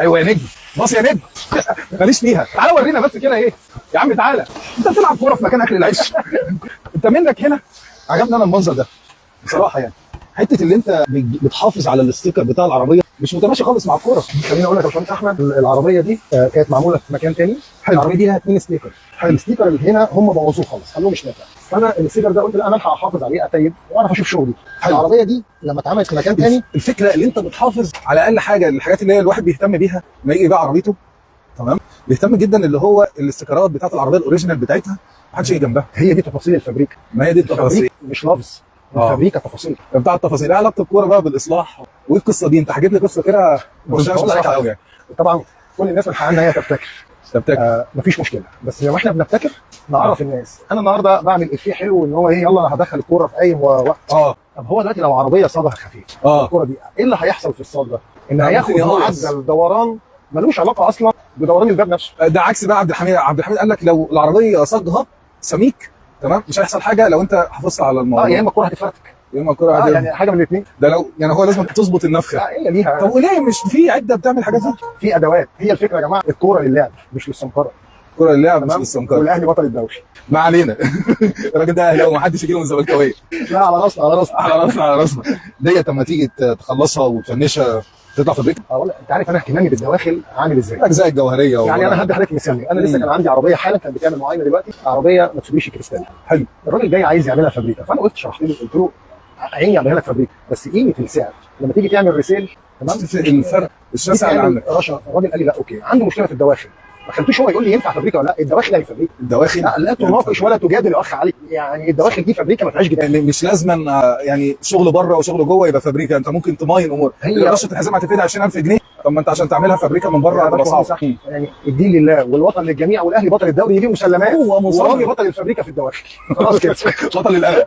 ايوه يا نجم، باص يا نجم. ماليش فيها، تعالى ورينا بس كده ايه يا عم. تعالى انت بتلعب كوره في مكان اكل العيش. انت منك هنا. عجبني انا المنظر ده بصراحه، يعني حته اللي انت بتحافظ على الاستيكر بتاع العربيه مش متماشي خالص مع الكوره. خليني اقول لك يا باشمهندس احمد، العربيه دي كانت معموله في مكان تاني. العربيه دي لها 2 ستيكر. الستيكر اللي هنا هم بوظوه خالص، خلوه مش نافع. فانا الستيكر ده قلت لا انا الحق احافظ عليه، اتيب واعرف اشوف شغلي. العربيه دي لما اتعملت في مكان تاني، الفكره اللي انت بتحافظ على اقل حاجه، الحاجات اللي هي الواحد بيهتم بيها ما يجي يبيع عربيته. تمام، بيهتم جدا اللي هو الاستيكرات بتاعت العربيه الاوريجينال بتاعتها ما حدش يجي جنبها. هي دي تفاصيل الفابريكا. ما هي دي التفاصيل مش لفظ. الفابريكا تفاصيل بتاع التفاصيل. ايه علاقه الكوره بقى بالاصلاح؟ وايه القصه دي؟ انت حكيت لي قصه كده مش قوي يعني. طبعا كل الناس من حقها ان هي تبتكر. مفيش مشكله، بس لو احنا بنبتكر نعرف الناس. انا النهارده بعمل افيه حلو ان هو ايه، يلا انا هدخل الكوره في اي وقت. طب هو دلوقتي لو عربيه صاجها خفيف، الكوره دي ايه اللي هيحصل في الصاج ده؟ ان هياخد معدل دوران ملوش علاقه اصلا بدوران الباب نفسه. ده عكس بقى عبد الحميد قال لك لو العربيه صاجها سميك تمام مش هيحصل حاجه لو انت حافظت على الموضوع. يا اما الكوره هتتفرتك، يا اما الكوره يعني حاجه من الاثنين. ده لو يعني هو لازم تظبط النفخه. هي ليها. طب وليه مش في عده بتعمل حاجات دي؟ في ادوات. هي الفكره يا جماعه، الكوره للعب مش للسمكره. الكوره للعب مش للسمكره. والاهلي بطل الدوري. ما علينا. الراجل ده اهلاوي ومحدش يجي له من الزملكاويه. لا على راسنا على راسنا على راسنا على راسنا. ديت لما تيجي تخلصها وتفنشها تطلع فابريكا. انت عارف انا اهتمامي بالدواخل عامل ازاي؟ الاجزاء الجوهريه. يعني انا هدي حضرتك مثال. انا لسه كان عندي عربيه حالا كانت بتعمل معاينه دلوقتي، عربيه ماتسوبيشي كريستال. حلو. الراجل جاي عايز يعملها فابريكا، فانا وقفت شرحت له قلت له عيني اعملها لك فابريكا، بس قيمه السعر لما تيجي تعمل ريسيل تمام الفرق الشاسع اللي عندك. الراجل قال لي لا اوكي، عنده مشكله في الدواخل. ما خليتوش هو يقول لي ينفع فابريكا ولا لا، الدواخل هي فابريكا. الدواخل لا تناقش ولا تجادل يا اخ علي، يعني الدواخل دي فابريكا ما فيهاش جدال. يعني مش لازما يعني شغل بره وشغل جوه يبقى فابريكا، انت ممكن تماين امور. هي رشه الحزام هتفيدها 20000 جنيه، طب ما انت عشان تعملها فابريكا من بره هتبقى صعب. يعني الدين لله والوطن للجميع، والاهلي بطل الدوري يجيب مسلمات، ورامي بطل الفابريكا في الدواخل. خلاص كده. بطل القلق.